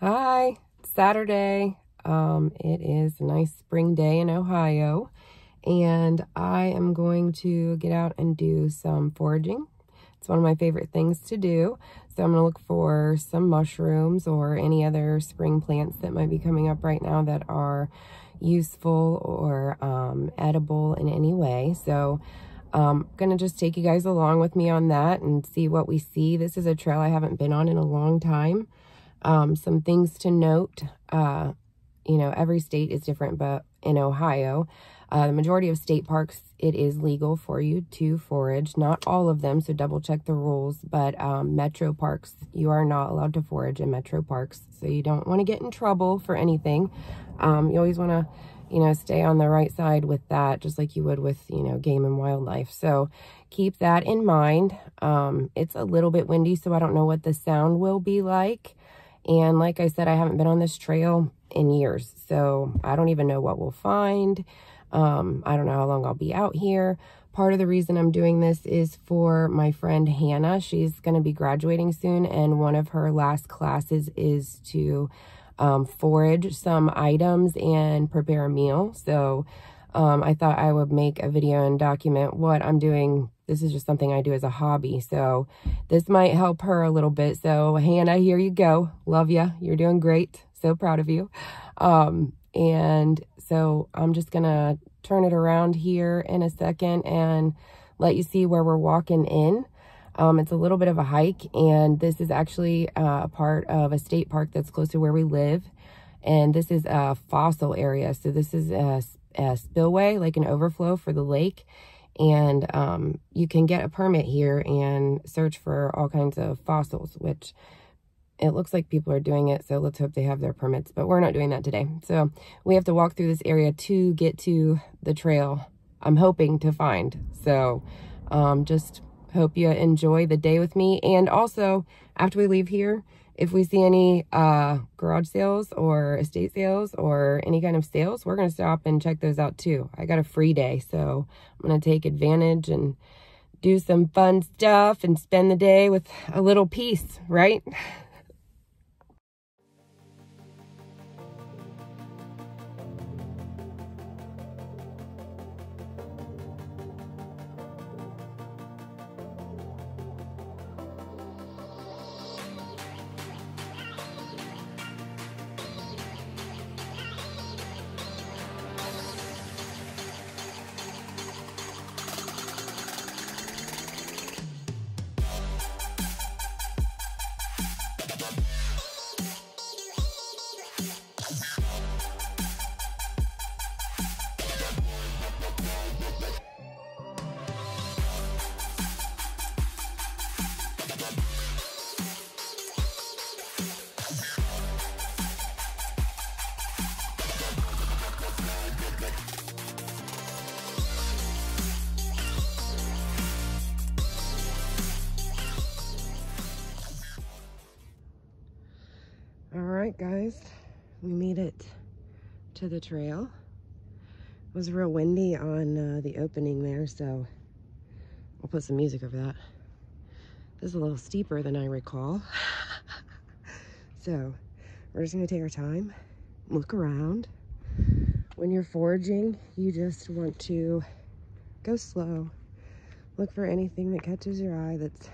Hi, it's Saturday. It is a nice spring day in Ohio, and I am going to get out and do some foraging. It's one of my favorite things to do. So I'm going to look for some mushrooms or any other spring plants that might be coming up right now that are useful or edible in any way. So I'm going to just take you guys along with me on that and see what we see. This is a trail I haven't been on in a long time. Some things to note, you know, every state is different, but in Ohio, the majority of state parks, it is legal for you to forage. Not all of them, so double check the rules, but metro parks, you are not allowed to forage in metro parks, so you don't want to get in trouble for anything. You always want to, you know, stay on the right side with that, just like you would with, you know, game and wildlife. So keep that in mind. It's a little bit windy, so I don't know what the sound will be like. And like I said, I haven't been on this trail in years, so I don't even know what we'll find. I don't know how long I'll be out here. Part of the reason I'm doing this is for my friend Hannah. She's going to be graduating soon, and one of her last classes is to forage some items and prepare a meal. So I thought I would make a video and document what I'm doing. This is just something I do as a hobby, so this might help her a little bit. So Hannah, here you go. Love ya. You're doing great. So proud of you. And so I'm just gonna turn it around here in a second and let you see where we're walking in. It's a little bit of a hike, and this is actually a part of a state park that's close to where we live. And this is a fossil area. So this is a spillway, like an overflow for the lake. And you can get a permit here and search for all kinds of fossils, which it looks like people are doing it. So let's hope they have their permits, but we're not doing that today. So we have to walk through this area to get to the trail I'm hoping to find. So just hope you enjoy the day with me. And also, after we leave here, if we see any garage sales or estate sales or any kind of sales, we're going to stop and check those out too. I got a free day, so I'm going to take advantage and do some fun stuff and spend the day with a little peace, right? All right, guys, we made it to the trail. It was real windy on the opening there, so I'll put some music over that. This is a little steeper than I recall. So we're just gonna take our time, look around. When you're foraging, you just want to go slow. Look for anything that catches your eye that's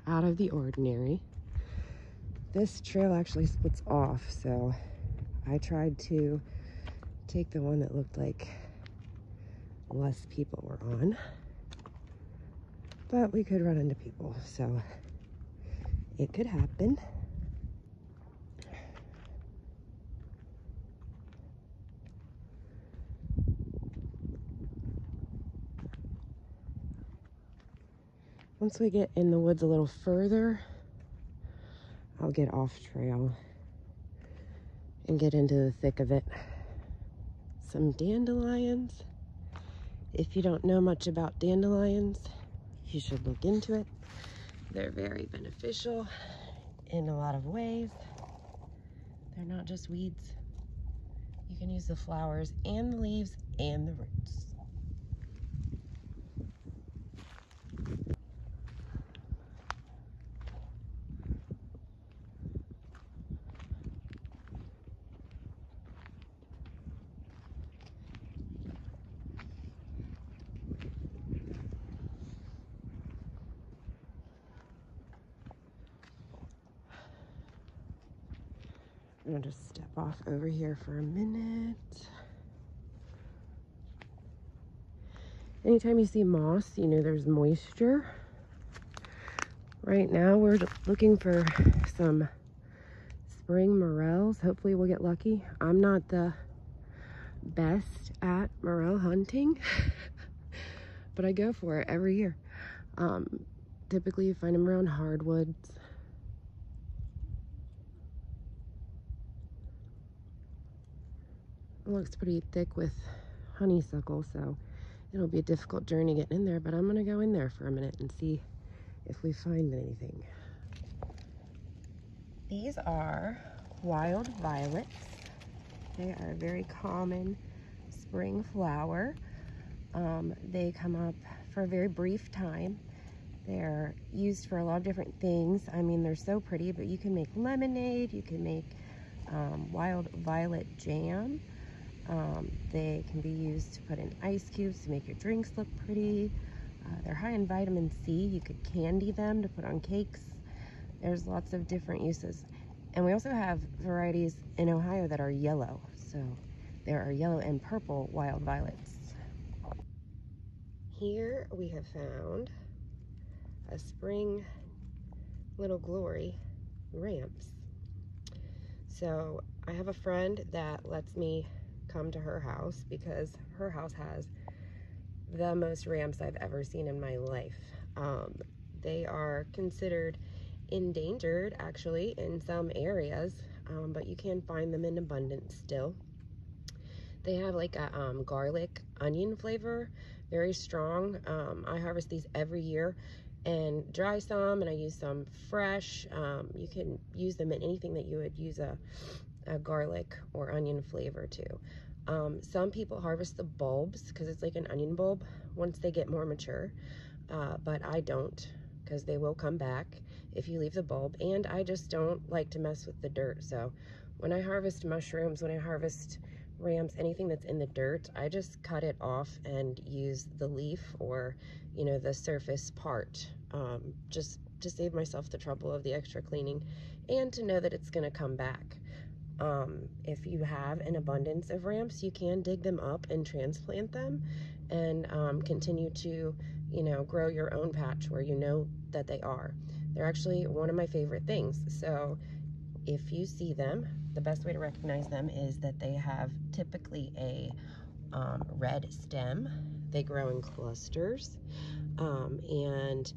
out of the ordinary. This trail actually splits off, so I tried to take the one that looked like less people were on, but we could run into people, so it could happen. Once we get in the woods a little further, I'll get off trail and get into the thick of it. Some dandelions. If you don't know much about dandelions, you should look into it. They're very beneficial in a lot of ways. They're not just weeds. You can use the flowers and the leaves and the roots. I'm gonna just step off over here for a minute. Anytime you see moss, you know there's moisture. Right now we're looking for some spring morels. Hopefully we'll get lucky. I'm not the best at morel hunting, but I go for it every year. Typically you find them around hardwoods. It looks pretty thick with honeysuckle, so it'll be a difficult journey getting in there, but I'm gonna go in there for a minute and see if we find anything. These are wild violets. They are a very common spring flower. They come up for a very brief time. They're used for a lot of different things. I mean, they're so pretty, but you can make lemonade, you can make wild violet jam. They can be used to put in ice cubes to make your drinks look pretty. They're high in vitamin C. You could candy them to put on cakes. There's lots of different uses. And we also have varieties in Ohio that are yellow. So there are yellow and purple wild violets. Here we have found a spring little glory ramps. So I have a friend that lets me come to her house because her house has the most ramps I've ever seen in my life. They are considered endangered actually in some areas, but you can find them in abundance still. They have like a garlic onion flavor, very strong. I harvest these every year and dry some, and I use some fresh. You can use them in anything that you would use a garlic or onion flavor to. Some people harvest the bulbs because it's like an onion bulb once they get more mature, but I don't, because they will come back if you leave the bulb, and I just don't like to mess with the dirt. So when I harvest mushrooms, when I harvest ramps, anything that's in the dirt, I just cut it off and use the leaf or, you know, the surface part, just to save myself the trouble of the extra cleaning and to know that it's going to come back. If you have an abundance of ramps, you can dig them up and transplant them and continue to, you know, grow your own patch where you know that they are. They're actually one of my favorite things. So if you see them, the best way to recognize them is that they have typically a red stem. They grow in clusters, and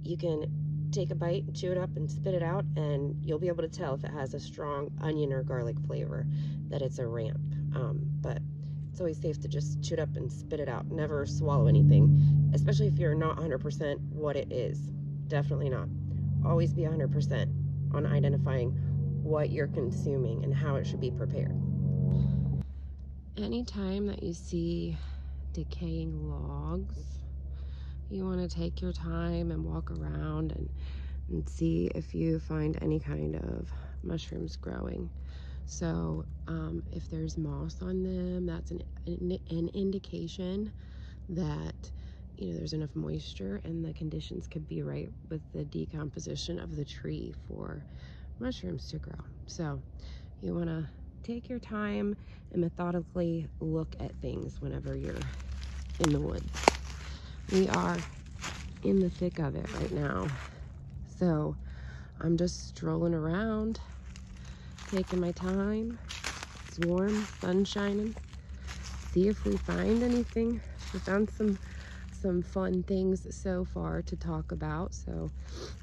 you can take a bite, chew it up, and spit it out, and you'll be able to tell if it has a strong onion or garlic flavor that it's a ramp. But it's always safe to just chew it up and spit it out. Never swallow anything, especially if you're not 100% what it is. Definitely not. Always be 100% on identifying what you're consuming and how it should be prepared. Anytime that you see decaying logs, you want to take your time and walk around and see if you find any kind of mushrooms growing. So if there's moss on them, that's an indication that, you know, there's enough moisture and the conditions could be right with the decomposition of the tree for mushrooms to grow. So you want to take your time and methodically look at things whenever you're in the woods. We are in the thick of it right now, so I'm just strolling around, taking my time. It's warm, sun shining. See if we find anything. We found some fun things so far to talk about, so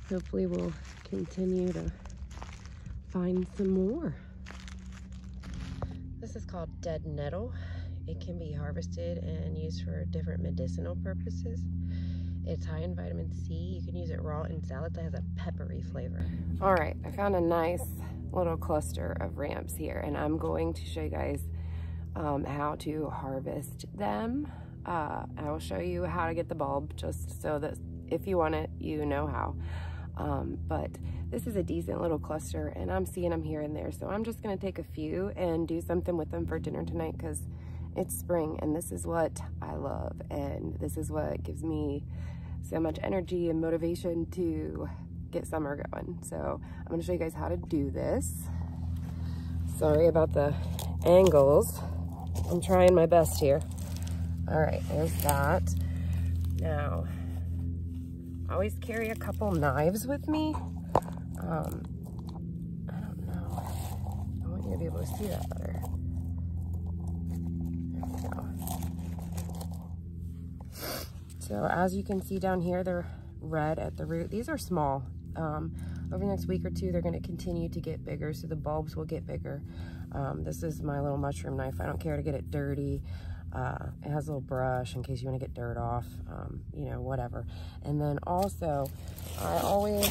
hopefully we'll continue to find some more. This is called dead nettle. It can be harvested and used for different medicinal purposes. It's high in vitamin C. You can use it raw in salads. It has a peppery flavor. All right, I found a nice little cluster of ramps here, and I'm going to show you guys how to harvest them. I will show you how to get the bulb, just so that if you want it, you know how. But this is a decent little cluster, and I'm seeing them here and there, so I'm just gonna take a few and do something with them for dinner tonight, because it's spring and this is what I love, and this is what gives me so much energy and motivation to get summer going. So I'm gonna show you guys how to do this. Sorry about the angles. I'm trying my best here. All right, there's that. Now, I always carry a couple knives with me. I don't know. I want you to be able to see that better. There we go. So as you can see down here, they're red at the root. These are small. Over the next week or two, they're going to continue to get bigger, so the bulbs will get bigger. This is my little mushroom knife. I don't care to get it dirty. It has a little brush in case you want to get dirt off, you know, whatever. And then also, I always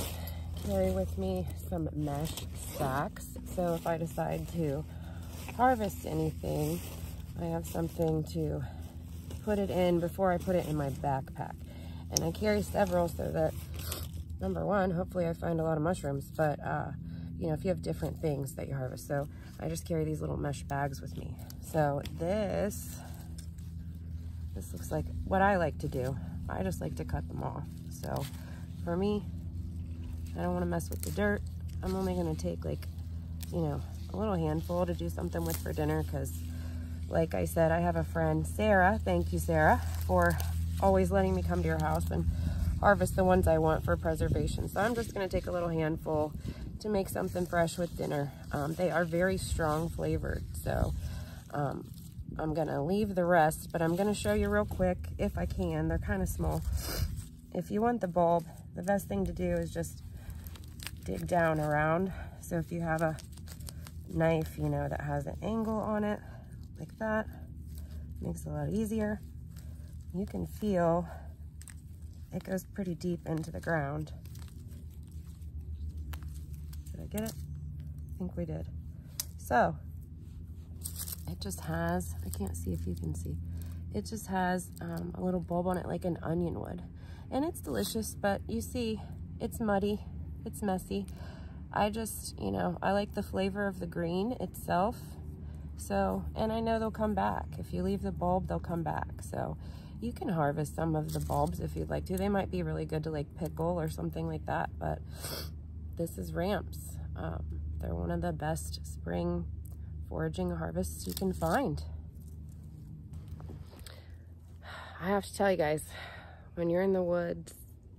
carry with me some mesh sacks. So if I decide to harvest anything, I have something to put it in before I put it in my backpack. And I carry several so that, number one, hopefully I find a lot of mushrooms, but you know, if you have different things that you harvest. So I just carry these little mesh bags with me. So this looks like what I like to do. I just like to cut them off. So for me, I don't want to mess with the dirt. I'm only going to take, like, you know, a little handful to do something with for dinner, because like I said, I have a friend, Sarah. Thank you, Sarah, for always letting me come to your house and harvest the ones I want for preservation. So I'm just going to take a little handful to make something fresh with dinner. They are very strong flavored, so I'm going to leave the rest, but I'm going to show you real quick if I can. They're kind of small. If you want the bulb, the best thing to do is just dig down around. So if you have a knife, you know, that has an angle on it like that, makes it a lot easier. You can feel it goes pretty deep into the ground. Did I get it? I think we did. So it just has, I can't see if you can see, it just has a little bulb on it like an onion would. And it's delicious, but you see, it's muddy, it's messy. I just, you know, I like the flavor of the green itself. So, and I know they'll come back. If you leave the bulb, they'll come back. So you can harvest some of the bulbs if you'd like to. They might be really good to like pickle or something like that, but this is ramps. They're one of the best spring foraging harvests you can find. I have to tell you guys, when you're in the woods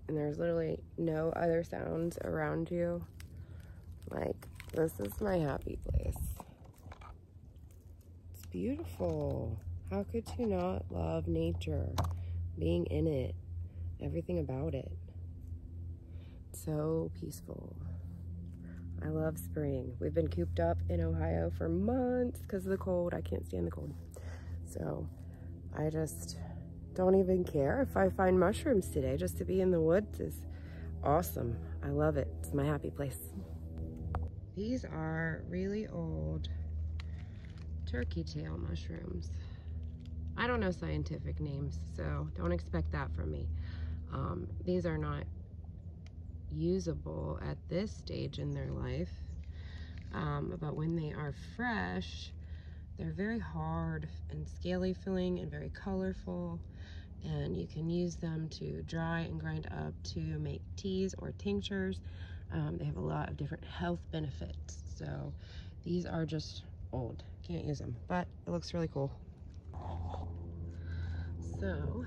and there's literally no other sounds around you, like, this is my happy place. It's beautiful. How could you not love nature, being in it, everything about it? It's so peaceful. I love spring. We've been cooped up in Ohio for months because of the cold. I can't stand the cold. So I just don't even care if I find mushrooms today. Just to be in the woods is awesome. I love it. It's my happy place. These are really old turkey tail mushrooms. I don't know scientific names, so don't expect that from me. These are not usable at this stage in their life, but when they are fresh, they're very hard and scaly feeling and very colorful, and you can use them to dry and grind up to make teas or tinctures. They have a lot of different health benefits, so these are just old. Can't use them, but it looks really cool. So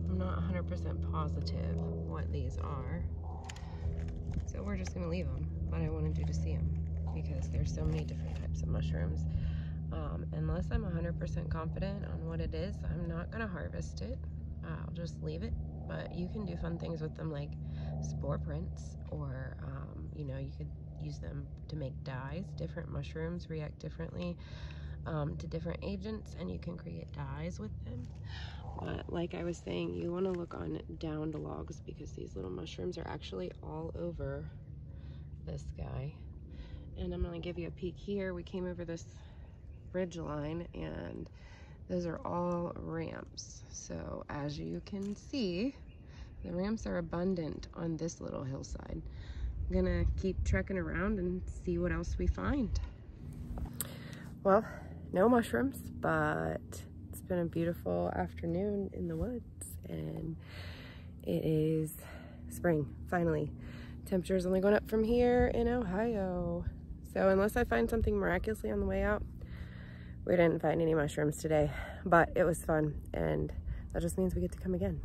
I'm not 100% positive what these are, so we're just gonna leave them, but I wanted you to see them because there's so many different types of mushrooms. Unless I'm 100% confident on what it is, I'm not gonna harvest it. I'll just leave it, but you can do fun things with them like spore prints, or you know, you could use them to make dyes. Different mushrooms react differently to different agents, and you can create dyes with them. But like I was saying, you want to look on downed logs because these little mushrooms are actually all over this guy. And I'm going to give you a peek here. We came over this ridge line, and those are all ramps. So as you can see, the ramps are abundant on this little hillside. I'm gonna keep trekking around and see what else we find. Well, no mushrooms, but it's been a beautiful afternoon in the woods, and it is spring, finally. Temperature's only going up from here in Ohio. So unless I find something miraculously on the way out, we didn't find any mushrooms today, but it was fun, and that just means we get to come again.